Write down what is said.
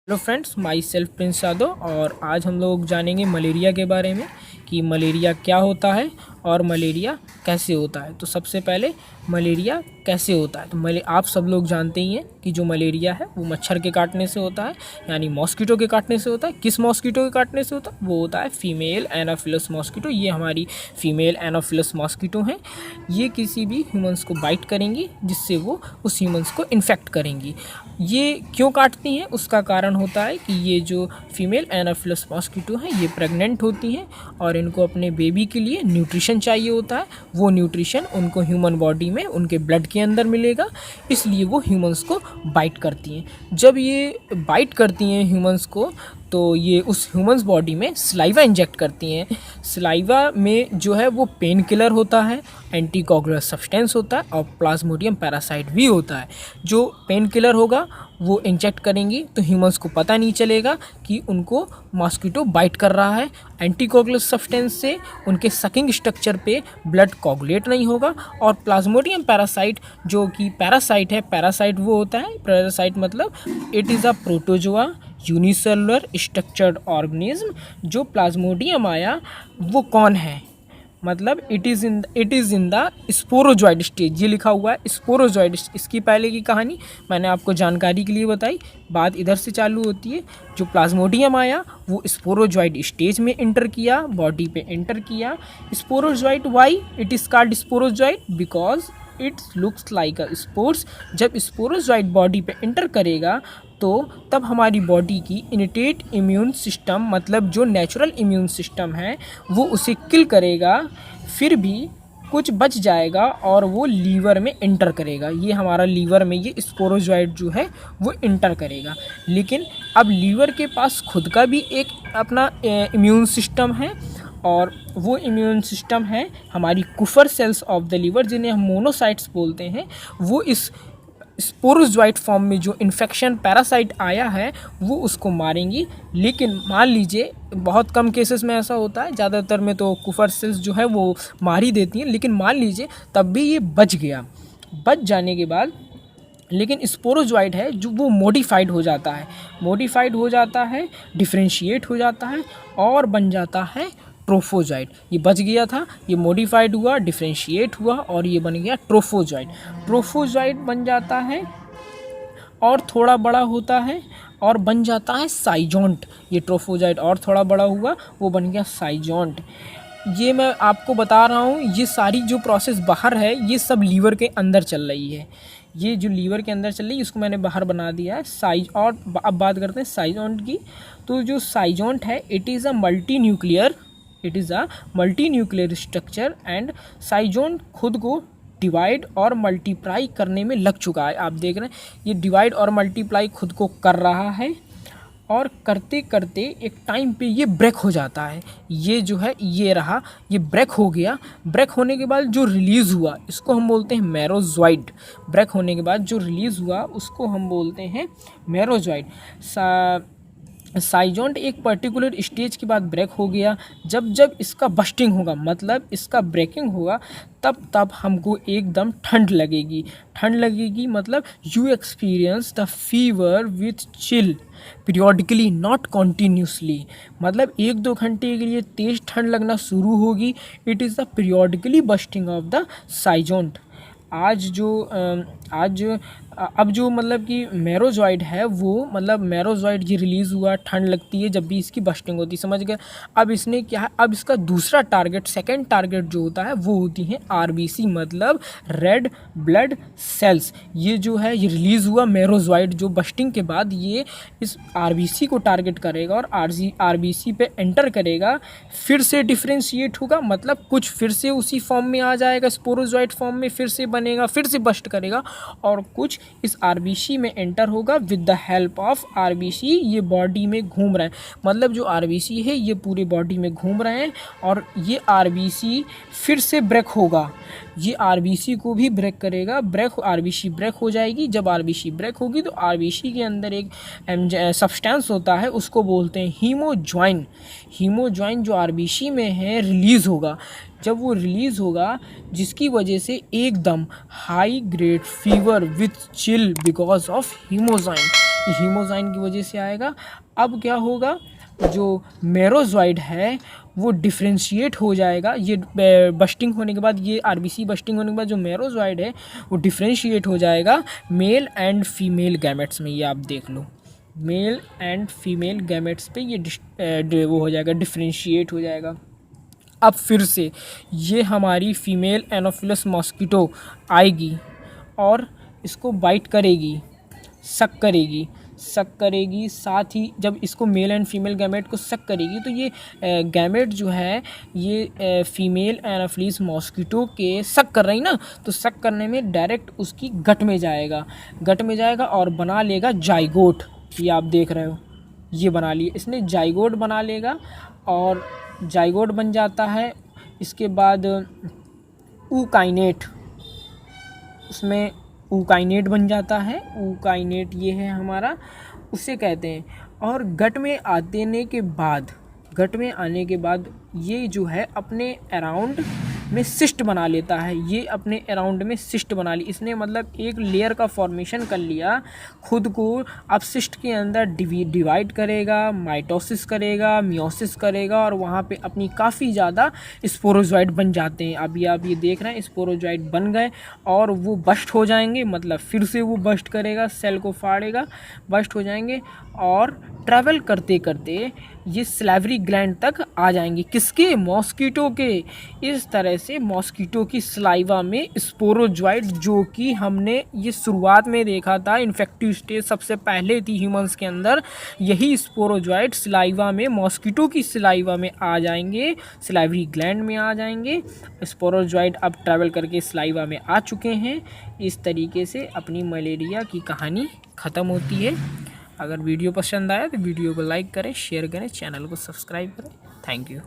Hello friends, my self Prince Yadav. और आज हम लोग जानेंगे मलेरिया के बारे में कि मलेरिया क्या होता है और मलेरिया कैसे होता है। तो सबसे पहले मलेरिया कैसे होता है। तो आप सब लोग जानते ही हैं कि जो मलेरिया है वो मच्छर के काटने से होता है, यानी मॉस्किटो के काटने से होता है। किस मॉस्किटो के काटने से होता है? वो होता है फीमेल एनाफिलस मॉस्किटो। ये हमारी फीमेल एनाफिलस मॉस्किटो हैं। ये किसी भी ह्यूमंस को बाइट करेंगी जिससे वो उस ह्यूमंस को इन्फेक्ट करेंगी। ये क्यों काटती हैं उसका कारण होता है कि ये जो फीमेल एनाफिलस मॉस्किटो हैं ये प्रेग्नेंट होती हैं और इनको अपने बेबी के लिए न्यूट्रिशन चाहिए होता है। वो न्यूट्रिशन उनको ह्यूमन बॉडी में उनके ब्लड के अंदर मिलेगा, इसलिए वो ह्यूमंस को बाइट करती हैं। जब ये बाइट करती हैं ह्यूमंस को तो ये उस ह्यूमंस बॉडी में सलाइवा इंजेक्ट करती हैं। सलाइवा में जो है वो पेन किलर होता है, एंटीकोगुलर सब्सटेंस होता है और प्लाज्मोडियम पैरासाइट भी होता है। जो पेन किलर होगा वो इंजेक्ट करेंगी तो ह्यूमंस को पता नहीं चलेगा कि उनको मॉस्किटो बाइट कर रहा है। एंटीकोगुलर सब्सटेंस से उनके सकिंग स्ट्रक्चर पे ब्लड कोगुलेट नहीं होगा। और प्लाज्मोडियम पैरासाइट जो कि पैरासाइट है, पैरासाइट वो होता है, पैरासाइट मतलब it is a protozoa unicellular structured organism. जो प्लाज्मोडियम आया वो कौन है, मतलब it is in the sporozoite stage. ये लिखा हुआ है स्पोरोजॉइड। इसकी पहले की कहानी मैंने आपको जानकारी के लिए बताई, बात इधर से चालू होती है। जो प्लाज्मोडियम आया वो स्पोरोजॉइड स्टेज में इंटर किया, बॉडी पे इंटर किया। Sporozoite, why it is called sporozoite? Because it looks like a spores. जब स्पोरोजॉइड बॉडी पे इंटर करेगा तो तब हमारी बॉडी की इनिटेट इम्यून सिस्टम, मतलब जो नेचुरल इम्यून सिस्टम है, वो उसे किल करेगा। फिर भी कुछ बच जाएगा और वो लीवर में इंटर करेगा। ये हमारा लीवर में ये स्पोरोजॉइड जो है वो इंटर करेगा। लेकिन अब लीवर के पास खुद का भी एक अपना इम्यून सिस्टम है और वो इम्यून सिस्टम है हमारी कुफर सेल्स ऑफ द लीवर, जिन्हें हम मोनोसाइट्स बोलते हैं। वो इस स्पोरोजॉइट फॉर्म में जो इन्फेक्शन पैरासाइट आया है वो उसको मारेंगी। लेकिन मान लीजिए बहुत कम केसेस में ऐसा होता है, ज़्यादातर में तो कुफर सेल्स जो है वो मार ही देती हैं। लेकिन मान लीजिए तब भी ये बच गया। बच जाने के बाद लेकिन स्पोरोजॉइट है जो वो मॉडिफाइड हो जाता है, डिफरेंशिएट हो जाता है और बन जाता है ट्रोफोजॉइट। ये बच गया था, ये मॉडिफाइड हुआ, डिफरेंशिएट हुआ और ये बन गया ट्रोफोजॉइट। ट्रोफोजॉइट बन जाता है और थोड़ा बड़ा होता है और बन जाता है साइजोंट। ये ट्रोफोजॉइट और थोड़ा बड़ा हुआ, वो बन गया साइजोंट। ये मैं आपको बता रहा हूँ, ये सारी जो प्रोसेस बाहर है ये सब लीवर के अंदर चल रही है। ये जो लीवर के अंदर चल रही है इसको मैंने बाहर बना दिया है साइज। और अब बात करते हैं साइजोंट की। तो जो साइजोंट है it is a multi nuclear structure and schizont खुद को डिवाइड और मल्टीप्लाई करने में लग चुका है। आप देख रहे हैं ये डिवाइड और मल्टीप्लाई खुद को कर रहा है और करते करते एक टाइम पे ये ब्रेक हो जाता है। ये जो है ये रहा, ये ब्रेक हो गया। ब्रेक होने के बाद जो रिलीज़ हुआ इसको हम बोलते हैं मेरोजॉइड। ब्रेक होने के बाद जो रिलीज़ हुआ उसको हम बोलते हैं मेरोजॉइड। साइजोंट एक पर्टिकुलर स्टेज के बाद ब्रेक हो गया। जब इसका बस्टिंग होगा, मतलब इसका ब्रेकिंग होगा, तब हमको एकदम ठंड लगेगी। मतलब you experience the fever with chill periodically not continuously. मतलब 1-2 घंटे के लिए तेज़ ठंड लगना शुरू होगी। It is the periodically bursting of the schizont. अब जो मतलब कि मेरोजॉइड है वो, मतलब मेरोजॉइड ये रिलीज़ हुआ, ठंड लगती है जब भी इसकी बस्टिंग होती है, समझ गए। अब इसने क्या है, अब इसका दूसरा टारगेट, सेकंड टारगेट जो होता है वो होती हैं आरबीसी, मतलब रेड ब्लड सेल्स। ये जो है ये रिलीज़ हुआ मेरोजॉइड, जो बस्टिंग के बाद ये इस आरबीसी को टारगेट करेगा और आरबीसी पे एंटर करेगा। फिर से डिफरेंशिएट होगा, मतलब कुछ फिर से उसी फॉर्म में आ जाएगा, स्पोरोजॉइट फॉर्म में फिर से बनेगा, फिर से बस्ट करेगा। और कुछ इस आरबीसी में एंटर होगा with the help of RBC. ये बॉडी में घूम रहे हैं, मतलब जो आरबीसी है ये पूरे बॉडी में घूम रहे हैं और ये आरबीसी फिर से ब्रेक होगा। ये आरबीसी को भी ब्रेक करेगा। आरबीसी ब्रेक हो जाएगी। जब आरबीसी ब्रेक होगी तो आरबीसी के अंदर एक सब्सटेंस होता है, उसको बोलते हैं हीमोजॉइन जो आरबीसी में है रिलीज़ होगा। जब वो रिलीज़ होगा जिसकी वजह से एकदम high grade fever with chill because of hemozoin, hemozoin की वजह से आएगा। अब क्या होगा, जो मेरोजॉइड है वो डिफ्रेंशिएट हो जाएगा। ये बस्टिंग होने के बाद, ये आरबीसी बस्टिंग होने के बाद जो मेरोजॉइड है वो डिफ्रेंशिएट हो जाएगा मेल एंड फीमेल गैमेट्स में। ये आप देख लो, मेल एंड फीमेल गैमेट्स पे ये वो हो जाएगा, डिफ्रेंशिएट हो जाएगा। अब फिर से ये हमारी फीमेल एनोफिलस मॉस्किटो आएगी और इसको बाइट करेगी, सक करेगी। साथ ही जब इसको मेल एंड फीमेल गैमेट को सक करेगी तो ये गैमेट जो है ये फीमेल एनाफिलिस मॉस्किटो के सक कर रही ना, तो सक करने में डायरेक्ट उसकी गट में जाएगा और बना लेगा जाइगोट। ये आप देख रहे हो, ये बना लिए इसने, जाइगोट बना लेगा और जाइगोट बन जाता है। इसके बाद ऊकाइनेट, उसमें ऊकाइनेट बन जाता है। ऊकाइनेट ये है हमारा, उसे कहते हैं। और गट में आने के बाद ये जो है अपने अराउंड में सिस्ट बना लेता है। ये अपने अराउंड में सिस्ट बना ली इसने, मतलब एक लेयर का फॉर्मेशन कर लिया खुद को। अब सिस्ट के अंदर डिवाइड करेगा, माइटोसिस करेगा, मियोसिस करेगा और वहाँ पे अपनी काफ़ी ज़्यादा स्पोरोजॉइड बन जाते हैं। अभी आप ये देख रहे हैं स्पोरोजॉइड बन गए और वो बस्ट हो जाएंगे, मतलब फिर से वो बस्ट करेगा, सेल को फाड़ेगा, बस्ट हो जाएंगे और ट्रैवल करते करते ये सलाइवरी ग्लैंड तक आ जाएंगे। किसके? मॉस्किटो के। इस तरह से मॉस्किटो की सलाइवा में स्पोरोजॉइड, जो कि हमने ये शुरुआत में देखा था, इन्फेक्टिव स्टेज सबसे पहले थी ह्यूमंस के अंदर, यही स्पोरोजॉइड सलाइवा में, मॉस्किटो की सलाइवा में आ जाएंगे, सलाइवरी ग्लैंड में आ जाएंगे। स्पोरोजॉइड अब ट्रैवल करके सलाइवा में आ चुके हैं। इस तरीके से अपनी मलेरिया की कहानी ख़त्म होती है। अगर वीडियो पसंद आया तो वीडियो को लाइक करें, शेयर करें, चैनल को सब्सक्राइब करें। Thank you.